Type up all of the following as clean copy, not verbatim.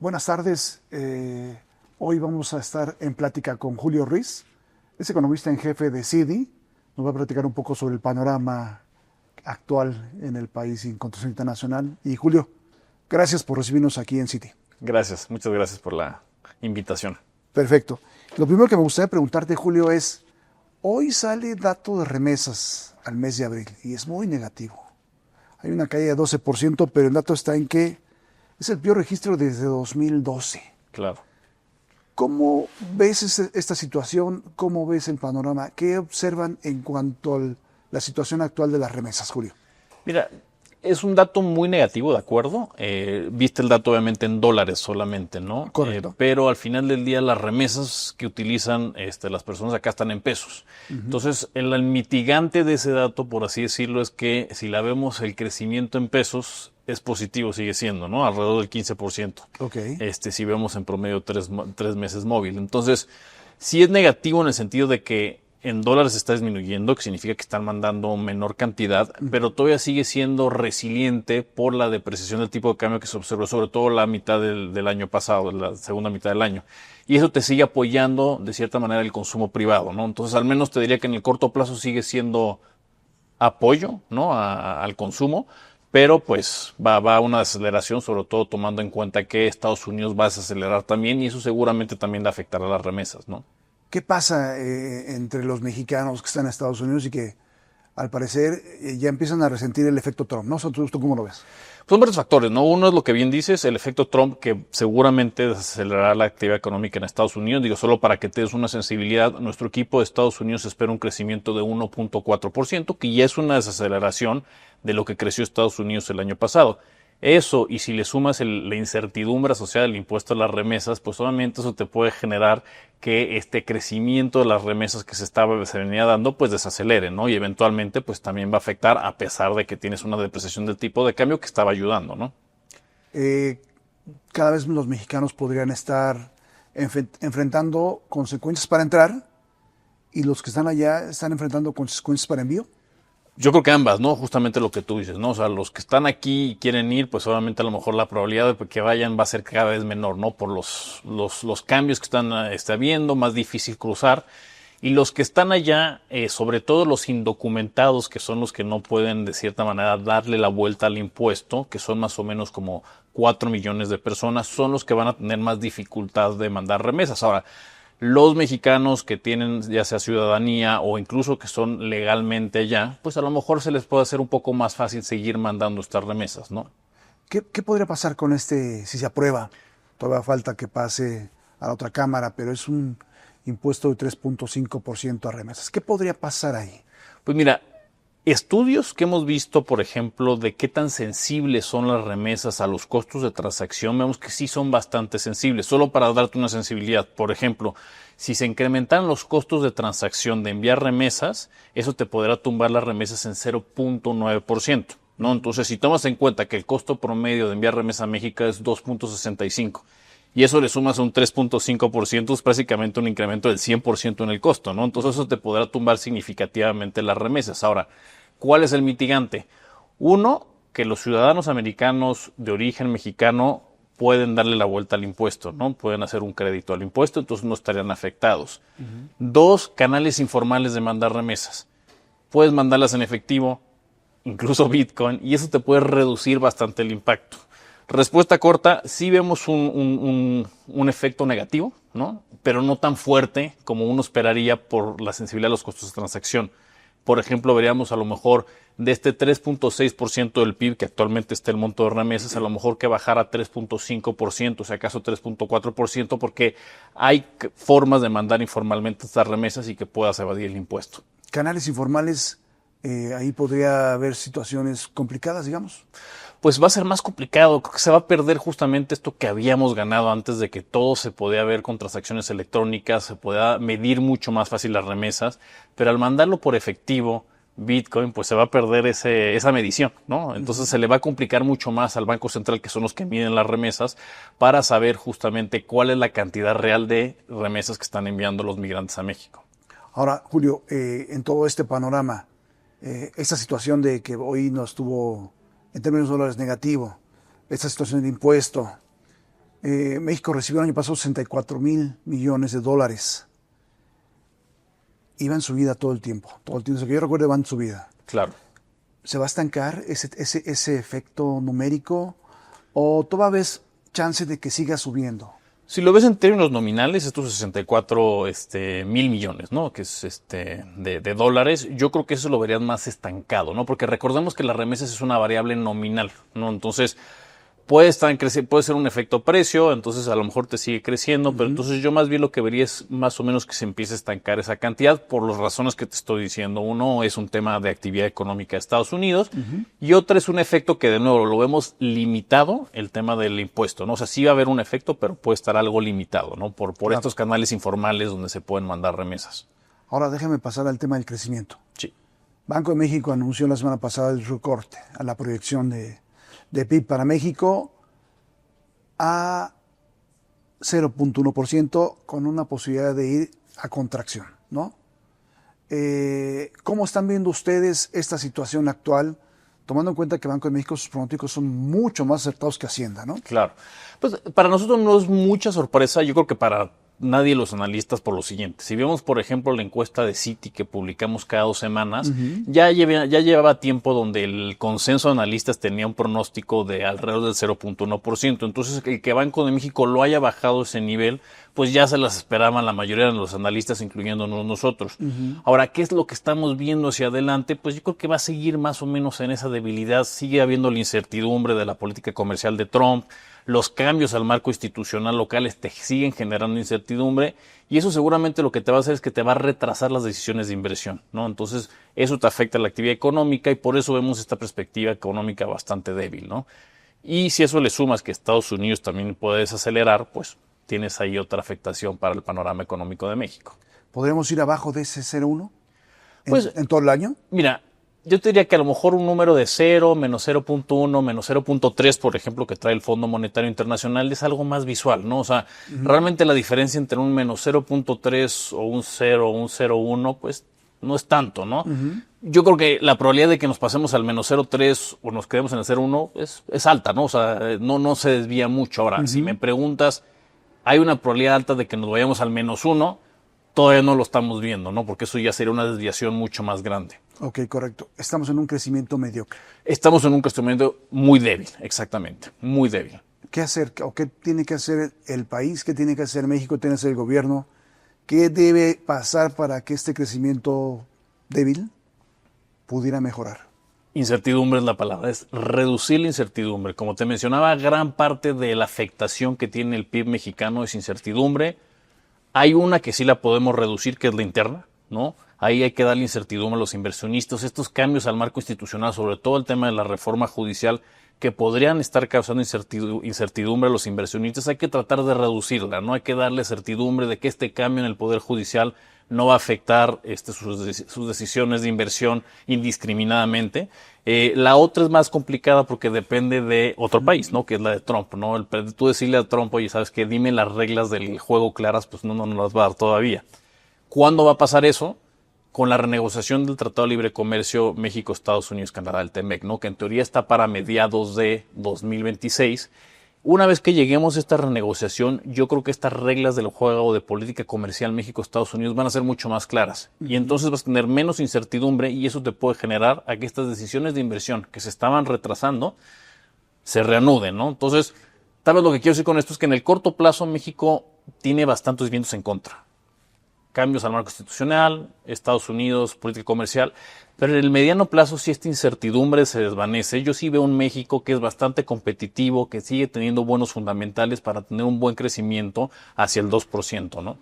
Buenas tardes. Hoy vamos a estar en plática con Julio Ruiz, es economista en jefe de Citi. Nos va a platicar un poco sobre el panorama actual en el país y en contexto internacional. Y Julio, gracias por recibirnos aquí en Citi. Gracias, muchas gracias por la invitación. Perfecto. Lo primero que me gustaría preguntarte, Julio, es, hoy sale dato de remesas al mes de abril y es muy negativo. Hay una caída de 12%, pero el dato está en que es el peor registro desde 2012. Claro. ¿Cómo ves esta situación? ¿Cómo ves el panorama? ¿Qué observan en cuanto a la situación actual de las remesas, Julio? Mira, es un dato muy negativo, ¿de acuerdo? Viste el dato obviamente en dólares solamente, ¿no? Correcto. Pero al final del día las remesas que utilizan las personas acá están en pesos. Entonces, el mitigante de ese dato, por así decirlo, es que si la vemos el crecimiento en pesos es positivo, sigue siendo, ¿no? Alrededor del 15%. Ok. Si vemos en promedio tres meses móvil. Entonces, sí es negativo en el sentido de que en dólares está disminuyendo, que significa que están mandando menor cantidad, pero todavía sigue siendo resiliente por la depreciación del tipo de cambio que se observó, sobre todo la mitad del año pasado, la segunda mitad del año. Y eso te sigue apoyando, de cierta manera, el consumo privado, ¿no? Entonces, al menos te diría que en el corto plazo sigue siendo apoyo, ¿no? Al consumo, pero pues va a una aceleración, sobre todo tomando en cuenta que Estados Unidos va a desacelerar también y eso seguramente también le afectará a las remesas, ¿no? ¿Qué pasa entre los mexicanos que están en Estados Unidos y que al parecer ya empiezan a resentir el efecto Trump, ¿no? ¿Tú cómo lo ves? Son varios factores, ¿no? Uno es lo que bien dices, el efecto Trump, que seguramente desacelerará la actividad económica en Estados Unidos. Digo, solo para que te des una sensibilidad, nuestro equipo de Estados Unidos espera un crecimiento de 1.4%, que ya es una desaceleración de lo que creció Estados Unidos el año pasado. Eso, y si le sumas la incertidumbre asociada al impuesto a las remesas, pues solamente eso te puede generar que este crecimiento de las remesas que se venía dando, pues desacelere, ¿no? Y eventualmente, pues también va a afectar, a pesar de que tienes una depreciación del tipo de cambio que estaba ayudando, ¿no? Cada vez los mexicanos podrían estar enfrentando consecuencias para entrar y los que están allá están enfrentando consecuencias para envío. Yo creo que ambas, ¿no? Justamente lo que tú dices, ¿no? O sea, los que están aquí y quieren ir, pues obviamente a lo mejor la probabilidad de que vayan va a ser cada vez menor, ¿no? Por los cambios que están habiendo, más difícil cruzar. Y los que están allá, sobre todo los indocumentados, que son los que no pueden, de cierta manera, darle la vuelta al impuesto, que son más o menos como 4 millones de personas, son los que van a tener más dificultad de mandar remesas. Ahora, los mexicanos que tienen ya sea ciudadanía o incluso que son legalmente allá, pues a lo mejor se les puede hacer un poco más fácil seguir mandando estas remesas, ¿no? ¿Qué podría pasar con si se aprueba? Todavía falta que pase a la otra cámara, pero es un impuesto de 3.5% a remesas. ¿Qué podría pasar ahí? Pues mira, estudios que hemos visto, por ejemplo, de qué tan sensibles son las remesas a los costos de transacción, vemos que sí son bastante sensibles. Solo para darte una sensibilidad, por ejemplo, si se incrementan los costos de transacción de enviar remesas, eso te podrá tumbar las remesas en 0.9%, ¿no? Entonces, si tomas en cuenta que el costo promedio de enviar remesas a México es 2.65 y eso le sumas un 3.5%, es prácticamente un incremento del 100% en el costo, ¿no? Entonces eso te podrá tumbar significativamente las remesas. Ahora, ¿cuál es el mitigante? Uno, que los ciudadanos americanos de origen mexicano pueden darle la vuelta al impuesto, ¿no? Pueden hacer un crédito al impuesto, entonces no estarían afectados. Dos, canales informales de mandar remesas. Puedes mandarlas en efectivo, incluso Bitcoin, y eso te puede reducir bastante el impacto. Respuesta corta, sí vemos un efecto negativo, ¿no? Pero no tan fuerte como uno esperaría por la sensibilidad de los costos de transacción. Por ejemplo, veríamos a lo mejor de este 3.6% del PIB, que actualmente está el monto de remesas, a lo mejor que bajara a 3.5%, o sea, acaso 3.4%, porque hay formas de mandar informalmente estas remesas y que puedas evadir el impuesto. Canales informales, ahí podría haber situaciones complicadas, digamos. Pues va a ser más complicado, creo que se va a perder justamente esto que habíamos ganado antes de que todo se podía ver con transacciones electrónicas, se podía medir mucho más fácil las remesas, pero al mandarlo por efectivo, Bitcoin, pues se va a perder esa medición, ¿no? Entonces se le va a complicar mucho más al Banco Central, que son los que miden las remesas, para saber justamente cuál es la cantidad real de remesas que están enviando los migrantes a México. Ahora, Julio, en todo este panorama, esta situación de que hoy no estuvo en términos de dólares negativo, esta situación del impuesto, México recibió el año pasado 64,000 millones de dólares. Iba en subida todo el tiempo. Todo el tiempo. Desde que yo recuerdo, va en subida. Claro. ¿Se va a estancar ese efecto numérico o todavía ves chance de que siga subiendo? Si lo ves en términos nominales, estos 64 mil millones, ¿no? Que es de dólares, yo creo que eso lo verían más estancado, ¿no? Porque recordemos que las remesas es una variable nominal, ¿no? Entonces, puede ser un efecto precio, entonces a lo mejor te sigue creciendo, pero entonces yo más bien lo que vería es más o menos que se empiece a estancar esa cantidad por las razones que te estoy diciendo. Uno es un tema de actividad económica de Estados Unidos y otra es un efecto que de nuevo lo vemos limitado, el tema del impuesto, ¿no? O sea, sí va a haber un efecto, pero puede estar algo limitado, ¿no? Por Claro. estos canales informales donde se pueden mandar remesas. Ahora déjame pasar al tema del crecimiento. Sí. Banco de México anunció la semana pasada el recorte a la proyección de PIB para México a 0.1% con una posibilidad de ir a contracción, ¿no? ¿Cómo están viendo ustedes esta situación actual, tomando en cuenta que Banco de México sus pronósticos son mucho más acertados que Hacienda, ¿no? Claro. Pues para nosotros no es mucha sorpresa, yo creo que para nadie los analistas por lo siguiente. Si vemos, por ejemplo, la encuesta de Citi que publicamos cada 2 semanas, ya llevaba tiempo donde el consenso de analistas tenía un pronóstico de alrededor del 0.1%. Entonces, el que Banco de México lo haya bajado ese nivel, pues ya se las esperaban la mayoría de los analistas, incluyéndonos nosotros. Ahora, ¿qué es lo que estamos viendo hacia adelante? Pues yo creo que va a seguir más o menos en esa debilidad. Sigue habiendo la incertidumbre de la política comercial de Trump. Los cambios al marco institucional locales te siguen generando incertidumbre y eso seguramente lo que te va a hacer es que te va a retrasar las decisiones de inversión, ¿no? Entonces, eso te afecta a la actividad económica y por eso vemos esta perspectiva económica bastante débil, ¿no? Y si eso le sumas que Estados Unidos también puede desacelerar, pues tienes ahí otra afectación para el panorama económico de México. ¿Podremos ir abajo de ese 0.1 Pues, en todo el año? Mira, yo te diría que a lo mejor un número de 0, menos 0.1, menos 0.3, por ejemplo, que trae el Fondo Monetario Internacional, es algo más visual, ¿no? O sea, realmente la diferencia entre un menos 0.3 o un 0 o un 0.1, pues no es tanto, ¿no? Yo creo que la probabilidad de que nos pasemos al menos 0.3 o nos quedemos en el 0.1 es alta, ¿no? O sea, no se desvía mucho. Ahora, si me preguntas, ¿hay una probabilidad alta de que nos vayamos al menos 1? Todavía no lo estamos viendo, ¿no? Porque eso ya sería una desviación mucho más grande. Ok, correcto. Estamos en un crecimiento mediocre. Estamos en un crecimiento muy débil, exactamente, muy débil. ¿Qué hacer? ¿O qué tiene que hacer el país? ¿Qué tiene que hacer México? ¿Qué tiene que hacer el gobierno? ¿Qué debe pasar para que este crecimiento débil pudiera mejorar? Incertidumbre es la palabra, es reducir la incertidumbre. Como te mencionaba, gran parte de la afectación que tiene el PIB mexicano es incertidumbre. Hay una que sí la podemos reducir, que es la interna, ¿no? Ahí hay que darle incertidumbre a los inversionistas. Estos cambios al marco institucional, sobre todo el tema de la reforma judicial, que podrían estar causando incertidumbre a los inversionistas, hay que tratar de reducirla, ¿no? Hay que darle certidumbre de que este cambio en el Poder Judicial no va a afectar sus decisiones de inversión indiscriminadamente. La otra es más complicada porque depende de otro país, ¿no? Que es la de Trump, ¿no? Tú decirle a Trump, oye, ¿sabes qué? Dime las reglas del juego claras, pues no las va a dar todavía. ¿Cuándo va a pasar eso? Con la renegociación del Tratado de Libre Comercio México, Estados Unidos, Canadá, el TEMEC, ¿no? Que en teoría está para mediados de 2026. Una vez que lleguemos a esta renegociación, yo creo que estas reglas del juego de política comercial México-Estados Unidos van a ser mucho más claras. Y entonces vas a tener menos incertidumbre y eso te puede generar a que estas decisiones de inversión que se estaban retrasando se reanuden, ¿no? Entonces, tal vez lo que quiero decir con esto es que en el corto plazo México tiene bastantes vientos en contra. Cambios al marco institucional, Estados Unidos, política comercial, pero en el mediano plazo si esta incertidumbre se desvanece, yo sí veo un México que es bastante competitivo, que sigue teniendo buenos fundamentales para tener un buen crecimiento hacia el 2%, ¿no?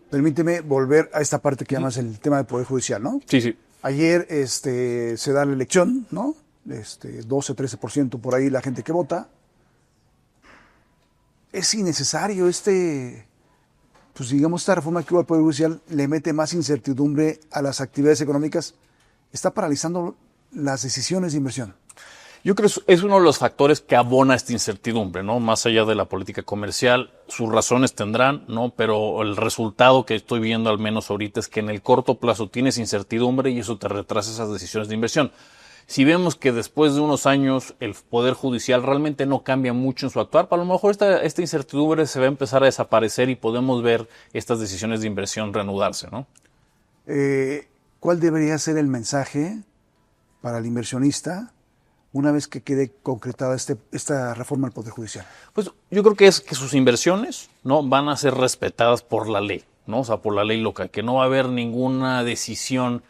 Permíteme volver a esta parte que llamas el tema del Poder Judicial, ¿no? Sí, sí. Ayer se da la elección, ¿no? 12-13% por ahí la gente que vota. Es innecesario pues digamos, esta reforma que hubo al Poder Judicial le mete más incertidumbre a las actividades económicas, está paralizando las decisiones de inversión. Yo creo que es uno de los factores que abona esta incertidumbre, ¿no? Más allá de la política comercial, sus razones tendrán, ¿no? Pero el resultado que estoy viendo al menos ahorita es que en el corto plazo tienes incertidumbre y eso te retrasa esas decisiones de inversión. Si vemos que después de unos años el Poder Judicial realmente no cambia mucho en su actuar, a lo mejor esta incertidumbre se va a empezar a desaparecer y podemos ver estas decisiones de inversión reanudarse, ¿no? ¿Cuál debería ser el mensaje para el inversionista una vez que quede concretada esta reforma al Poder Judicial? Pues yo creo que es que sus inversiones, ¿no?, van a ser respetadas por la ley, ¿no? O sea, por la ley local, que no va a haber ninguna decisión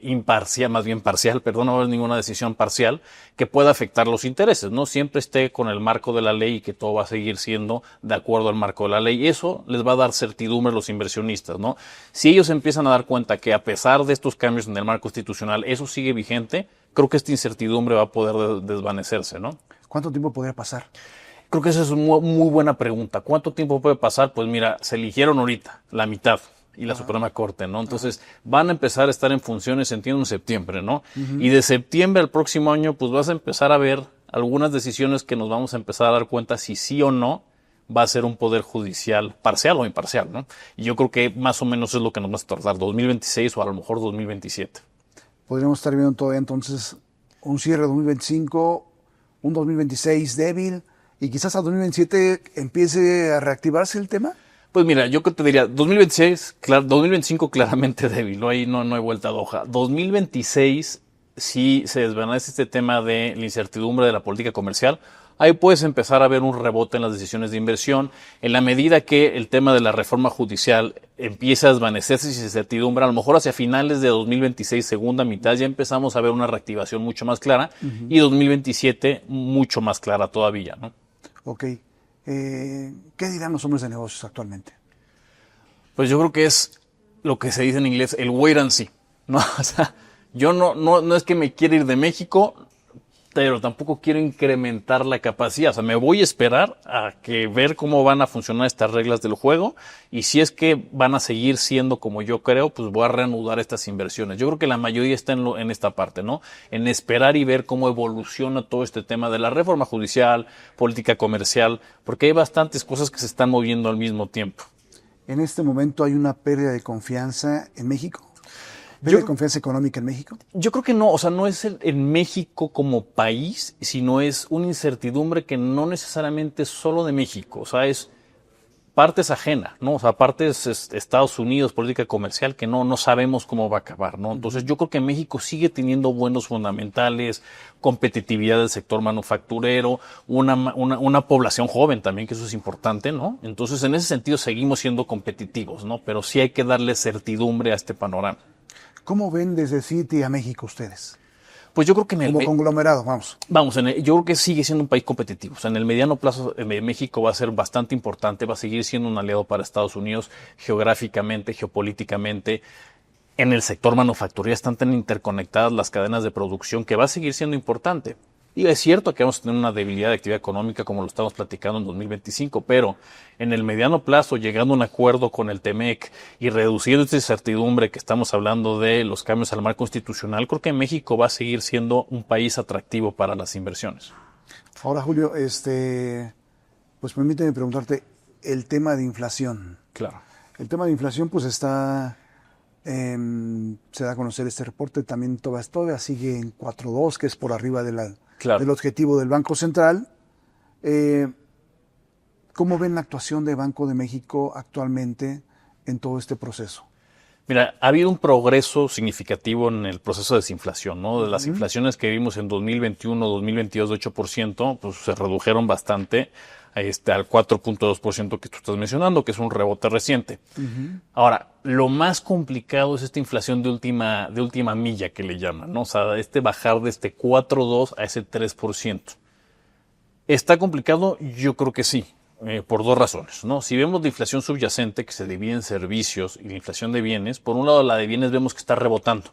imparcial, más bien parcial, perdón, no va a haber ninguna decisión parcial que pueda afectar los intereses, ¿no? Siempre esté con el marco de la ley y que todo va a seguir siendo de acuerdo al marco de la ley. Y eso les va a dar certidumbre a los inversionistas, ¿no? Si ellos empiezan a dar cuenta que a pesar de estos cambios en el marco constitucional, eso sigue vigente, creo que esta incertidumbre va a poder desvanecerse, ¿no? ¿Cuánto tiempo podría pasar? Creo que esa es una muy buena pregunta. ¿Cuánto tiempo puede pasar? Pues mira, se eligieron ahorita la mitad y la Suprema Corte, ¿no? Entonces van a empezar a estar en funciones, entiendo, en septiembre, ¿no? Y de septiembre al próximo año, pues vas a empezar a ver algunas decisiones que nos vamos a empezar a dar cuenta si sí o no va a ser un poder judicial parcial o imparcial, ¿no? Y yo creo que más o menos es lo que nos va a tardar, 2026 o a lo mejor 2027. Podríamos estar viendo todavía entonces un cierre de 2025, un 2026 débil y quizás a 2027 empiece a reactivarse el tema. Pues mira, yo te diría, 2025 claramente débil, ¿no? Ahí no hay vuelta de hoja. 2026 sí se desvanece este tema de la incertidumbre de la política comercial. Ahí puedes empezar a ver un rebote en las decisiones de inversión. En la medida que el tema de la reforma judicial empieza a desvanecerse y se certidumbre, a lo mejor hacia finales de 2026, segunda mitad, ya empezamos a ver una reactivación mucho más clara y 2027 mucho más clara todavía, ¿no? Ok. ¿Qué dirán los hombres de negocios actualmente? Pues yo creo que es lo que se dice en inglés, el wait and see, ¿no? O sea, yo no es que me quiera ir de México, pero tampoco quiero incrementar la capacidad. O sea, me voy a esperar a ver cómo van a funcionar estas reglas del juego y si es que van a seguir siendo como yo creo, pues voy a reanudar estas inversiones. Yo creo que la mayoría está en esta parte, ¿no? En esperar y ver cómo evoluciona todo este tema de la reforma judicial, política comercial, porque hay bastantes cosas que se están moviendo al mismo tiempo. En este momento hay una pérdida de confianza en México. ¿Pérdida de confianza económica en México? Yo creo que no, o sea, no es en México como país, sino es una incertidumbre que no necesariamente es solo de México, o sea, es partes ajenas, ¿no? O sea, partes Estados Unidos, política comercial, que no sabemos cómo va a acabar, ¿no? Entonces yo creo que México sigue teniendo buenos fundamentales, competitividad del sector manufacturero, una población joven también, que eso es importante, ¿no? Entonces en ese sentido seguimos siendo competitivos, ¿no? Pero sí hay que darle certidumbre a este panorama. ¿Cómo ven desde Citi a México ustedes? Pues yo creo que como conglomerado, vamos. Yo creo que sigue siendo un país competitivo. O sea, en el mediano plazo México va a ser bastante importante, va a seguir siendo un aliado para Estados Unidos geográficamente, geopolíticamente. En el sector manufacturero están tan interconectadas las cadenas de producción que va a seguir siendo importante. Y es cierto que vamos a tener una debilidad de actividad económica como lo estamos platicando en 2025, pero en el mediano plazo, llegando a un acuerdo con el TEMEC y reduciendo esta incertidumbre que estamos hablando de los cambios al marco constitucional, creo que México va a seguir siendo un país atractivo para las inversiones. Ahora, Julio, pues permíteme preguntarte el tema de inflación. Claro. El tema de inflación, pues se da a conocer este reporte, también todavía sigue en 4.2, que es por arriba del objetivo del Banco Central. ¿Cómo ven la actuación de Banco de México actualmente en todo este proceso? Mira, ha habido un progreso significativo en el proceso de desinflación, ¿no? De las inflaciones que vimos en 2021, 2022 de 8%, pues se redujeron bastante al 4.2% que tú estás mencionando, que es un rebote reciente. Ahora, lo más complicado es esta inflación de última milla que le llaman, ¿no? O sea, bajar de 4.2 a ese 3%. ¿Está complicado? Yo creo que sí. Por dos razones, ¿no? Si vemos la inflación subyacente, que se divide en servicios y la inflación de bienes, por un lado la de bienes vemos que está rebotando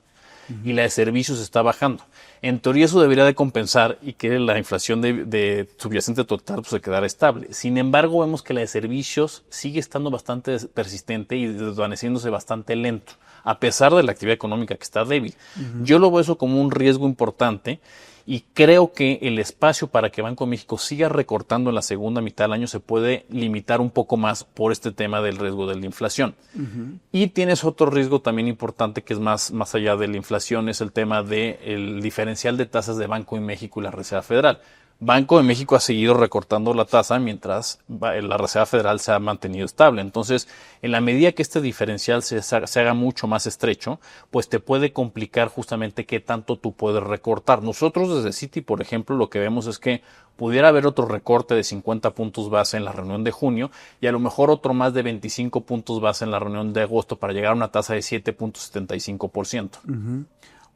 y la de servicios está bajando. En teoría eso debería de compensar y que la inflación de subyacente total pues, se quedara estable. Sin embargo, vemos que la de servicios sigue estando bastante persistente y desvaneciéndose bastante lento, a pesar de la actividad económica que está débil. Yo lo veo eso como un riesgo importante. y creo que el espacio para que Banco de México siga recortando en la segunda mitad del año se puede limitar un poco más por este tema del riesgo de la inflación. Y tienes otro riesgo también importante que es más allá de la inflación, es el tema del diferencial de tasas de Banco de México y la Reserva Federal. Banco de México ha seguido recortando la tasa mientras la Reserva Federal se ha mantenido estable. Entonces, en la medida que este diferencial se haga mucho más estrecho, pues te puede complicar justamente qué tanto tú puedes recortar. Nosotros desde Citi, por ejemplo, lo que vemos es que pudiera haber otro recorte de 50 puntos base en la reunión de junio y a lo mejor otro más de 25 puntos base en la reunión de agosto para llegar a una tasa de 7.75%.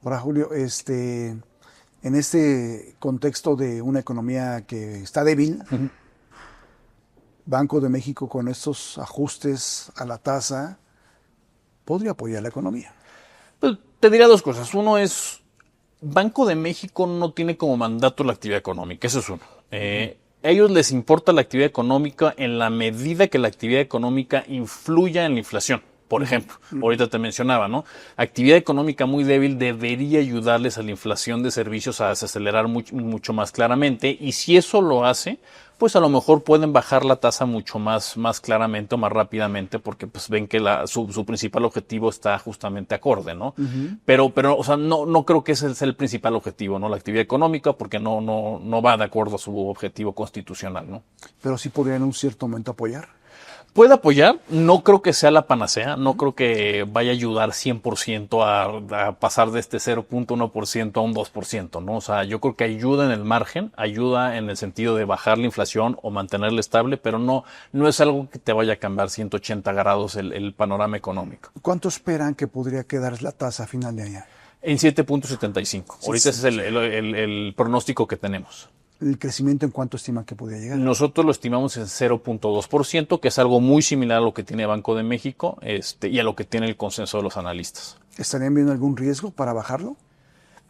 Ahora, Julio, en este contexto de una economía que está débil, Banco de México con estos ajustes a la tasa podría apoyar la economía. Pues, te diría dos cosas. Uno es, Banco de México no tiene como mandato la actividad económica, eso es uno. A ellos les importa la actividad económica en la medida que la actividad económica influya en la inflación. Por ejemplo, ahorita te mencionaba, ¿no? Actividad económica muy débil debería ayudarles a la inflación de servicios a desacelerar mucho más claramente, y si eso lo hace, pues a lo mejor pueden bajar la tasa mucho más claramente o más rápidamente, porque pues ven que su principal objetivo está justamente acorde, ¿no? Pero, o sea, no creo que ese sea el principal objetivo, ¿no? La actividad económica, porque no va de acuerdo a su objetivo constitucional, ¿no? Pero sí podría en un cierto momento apoyar. Puede apoyar, no creo que sea la panacea, no creo que vaya a ayudar 100% a pasar de este 0.1% a un 2%, ¿no? O sea, yo creo que ayuda en el margen, ayuda en el sentido de bajar la inflación o mantenerla estable, pero no es algo que te vaya a cambiar 180 grados el panorama económico. ¿Cuánto esperan que podría quedar la tasa a final de año? En 7.75. Ahorita ese es el pronóstico que tenemos. ¿El crecimiento en cuánto estiman que podría llegar? Nosotros lo estimamos en 0.2%, que es algo muy similar a lo que tiene Banco de México y a lo que tiene el consenso de los analistas. ¿Estarían viendo algún riesgo para bajarlo?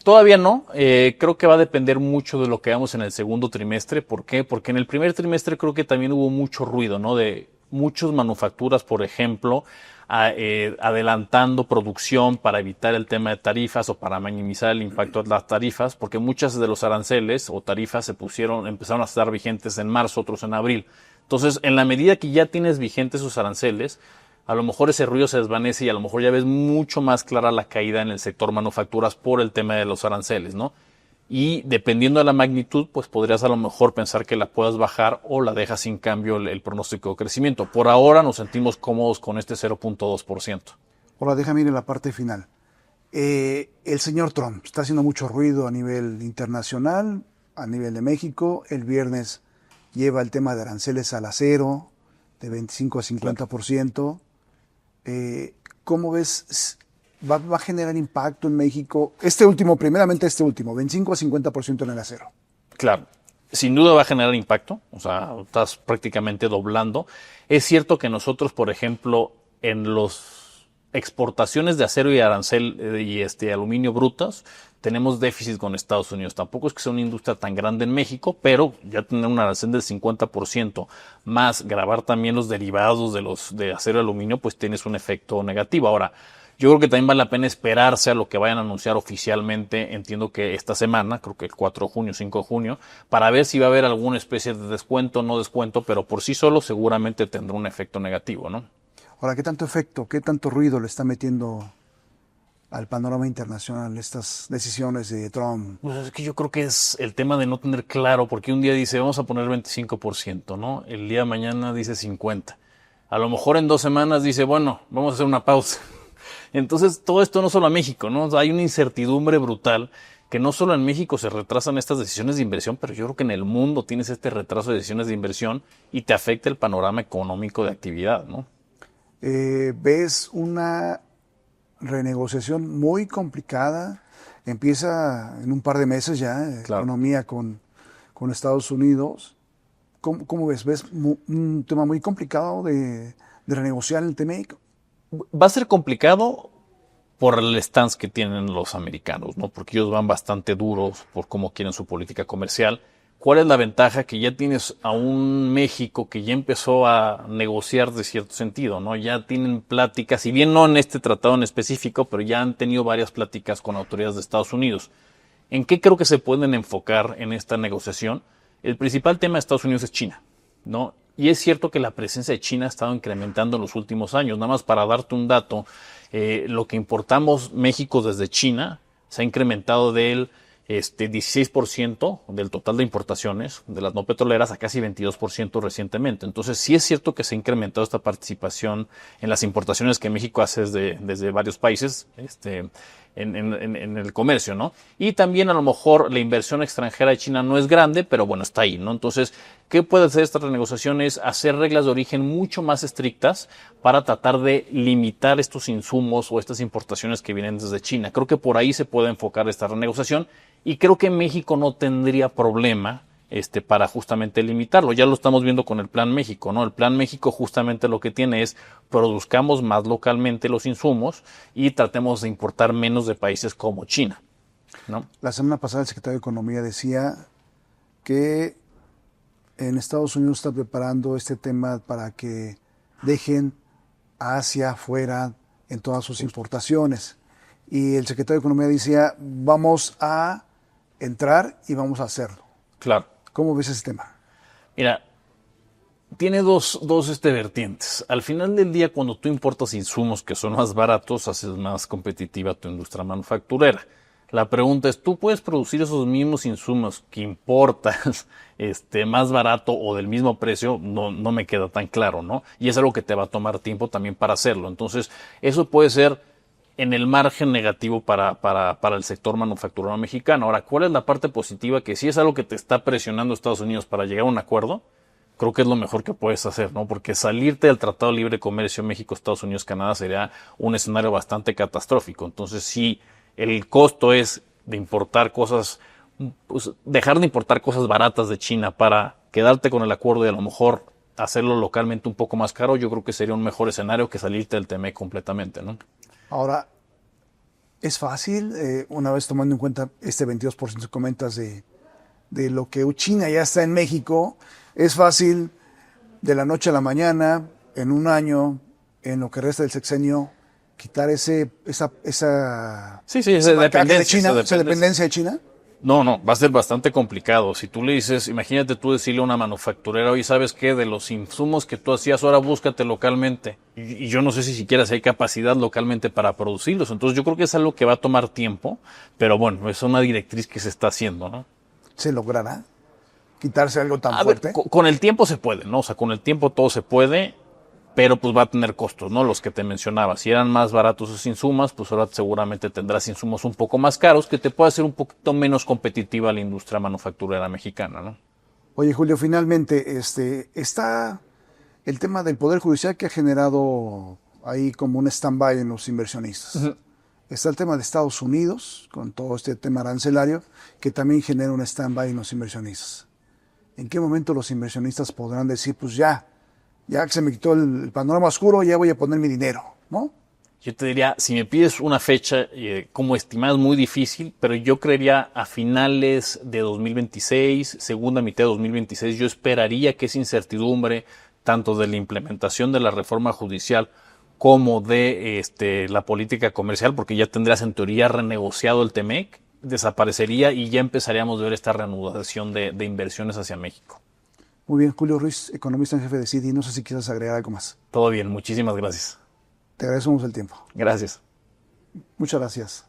Todavía no. Creo que va a depender mucho de lo que hagamos en el segundo trimestre. ¿Por qué? Porque en el primer trimestre creo que también hubo mucho ruido, ¿no? De muchas manufacturas, por ejemplo, adelantando producción para evitar el tema de tarifas o para minimizar el impacto de las tarifas, porque muchas de los aranceles o tarifas empezaron a estar vigentes en marzo, otros en abril. Entonces, en la medida que ya tienes vigentes esos aranceles, a lo mejor ese ruido se desvanece y a lo mejor ya ves mucho más clara la caída en el sector manufacturas por el tema de los aranceles, ¿no? Y dependiendo de la magnitud, pues podrías a lo mejor pensar que la puedas bajar o la dejas sin cambio el pronóstico de crecimiento. Por ahora nos sentimos cómodos con este 0.2%. Ahora déjame ir a la parte final. El señor Trump está haciendo mucho ruido a nivel internacional, a nivel de México. El viernes lleva el tema de aranceles al acero de 25 a 50%. ¿Cómo ves? ¿Va a generar impacto en México? Primeramente este último, 25 a 50% en el acero. Claro, sin duda va a generar impacto, o sea, estás prácticamente doblando. Es cierto que nosotros, por ejemplo, en las exportaciones de acero y arancel y aluminio brutas, tenemos déficit con Estados Unidos. Tampoco es que sea una industria tan grande en México, pero ya tener un arancel del 50% más grabar también los derivados de acero y aluminio, pues tienes un efecto negativo. Ahora, yo creo que también vale la pena esperarse a lo que vayan a anunciar oficialmente, entiendo que esta semana, creo que el 4 de junio, 5 de junio, para ver si va a haber alguna especie de descuento o no descuento, pero por sí solo seguramente tendrá un efecto negativo, ¿no? Ahora, ¿qué tanto efecto, qué tanto ruido le está metiendo al panorama internacional estas decisiones de Trump? Pues es que yo creo que es el tema de no tener claro, porque un día dice vamos a poner 25%, ¿no? El día de mañana dice 50%. A lo mejor en 2 semanas dice, bueno, vamos a hacer una pausa. Entonces, todo esto no solo a México, ¿no? O sea, hay una incertidumbre brutal que no solo en México se retrasan estas decisiones de inversión, pero yo creo que en el mundo tienes este retraso de decisiones de inversión y te afecta el panorama económico de actividad, ¿no? ¿Ves una renegociación muy complicada? Empieza en un par de meses ya, Claro. economía con Estados Unidos. ¿Cómo ves? ¿Ves un tema muy complicado de renegociar el TMEC? Va a ser complicado por el stance que tienen los americanos, ¿no? Porque ellos van bastante duros por cómo quieren su política comercial. ¿Cuál es la ventaja? Que ya tienes a un México que ya empezó a negociar de cierto sentido, ¿no? Ya tienen pláticas, si bien no en este tratado en específico, pero ya han tenido varias pláticas con autoridades de Estados Unidos. ¿En qué creo que se pueden enfocar en esta negociación? El principal tema de Estados Unidos es China, ¿no? Y es cierto que la presencia de China ha estado incrementando en los últimos años. Nada más para darte un dato, lo que importamos México desde China se ha incrementado del 16% del total de importaciones de las no petroleras a casi 22% recientemente. Entonces, sí es cierto que se ha incrementado esta participación en las importaciones que México hace desde varios países en el comercio, ¿no? Y también a lo mejor la inversión extranjera de China no es grande, pero bueno, está ahí, ¿no? Entonces, ¿qué puede hacer esta renegociación? Es hacer reglas de origen mucho más estrictas para tratar de limitar estos insumos o estas importaciones que vienen desde China. Creo que por ahí se puede enfocar esta renegociación. Y creo que México no tendría problema para justamente limitarlo. Ya lo estamos viendo con el Plan México, ¿no? El Plan México justamente lo que tiene es produzcamos más localmente los insumos y tratemos de importar menos de países como China, ¿no? La semana pasada el secretario de Economía decía que en Estados Unidos está preparando este tema para que dejen a Asia fuera en todas sus importaciones. Y el secretario de Economía decía, vamos a entrar y vamos a hacerlo. Claro. ¿Cómo ves ese tema? Mira, tiene dos vertientes. Al final del día, cuando tú importas insumos que son más baratos, haces más competitiva tu industria manufacturera. La pregunta es, ¿tú puedes producir esos mismos insumos que importas más barato o del mismo precio? No me queda tan claro, ¿no? Y es algo que te va a tomar tiempo también para hacerlo. Entonces, eso puede ser en el margen negativo para el sector manufacturero mexicano. Ahora, ¿cuál es la parte positiva? Que si es algo que te está presionando Estados Unidos para llegar a un acuerdo, creo que es lo mejor que puedes hacer, ¿no? Porque salirte del Tratado de Libre Comercio México, Estados Unidos, Canadá sería un escenario bastante catastrófico. Entonces, si el costo es de importar cosas, pues dejar de importar cosas baratas de China para quedarte con el acuerdo y a lo mejor hacerlo localmente un poco más caro, yo creo que sería un mejor escenario que salirte del TME completamente, ¿no? Ahora, es fácil, una vez tomando en cuenta este 22% que comentas de lo que China ya está en México, es fácil de la noche a la mañana, en un año, en lo que resta del sexenio, quitar esa dependencia de China. No, va a ser bastante complicado. Si tú le dices, imagínate tú decirle a una manufacturera, oye, ¿sabes qué? De los insumos que tú hacías, ahora búscate localmente. Y yo no sé si siquiera si hay capacidad localmente para producirlos. Entonces yo creo que es algo que va a tomar tiempo, pero bueno, es una directriz que se está haciendo, ¿no? ¿Se logrará quitarse algo tan fuerte? Con el tiempo se puede, ¿no? O sea, con el tiempo todo se puede, pero pues va a tener costos, ¿no? Los que te mencionaba. Si eran más baratos esos insumos, pues ahora seguramente tendrás insumos un poco más caros que te puede hacer un poquito menos competitiva la industria manufacturera mexicana, ¿no? Oye, Julio, finalmente, está el tema del Poder Judicial que ha generado ahí como un stand-by en los inversionistas. Uh-huh. Está el tema de Estados Unidos, con todo este tema arancelario, que también genera un stand-by en los inversionistas. ¿En qué momento los inversionistas podrán decir, pues ya que se me quitó el panorama oscuro, ya voy a poner mi dinero, ¿no? Yo te diría, si me pides una fecha como estimada es muy difícil, pero yo creería a finales de 2026, segunda mitad de 2026, yo esperaría que esa incertidumbre, tanto de la implementación de la reforma judicial como de la política comercial, porque ya tendrías en teoría renegociado el TEMEC, desaparecería y ya empezaríamos a ver esta reanudación de inversiones hacia México. Muy bien, Julio Ruiz, economista en jefe de CIDI. No sé si quieres agregar algo más. Todo bien, muchísimas gracias. Te agradecemos el tiempo. Gracias. Muchas gracias.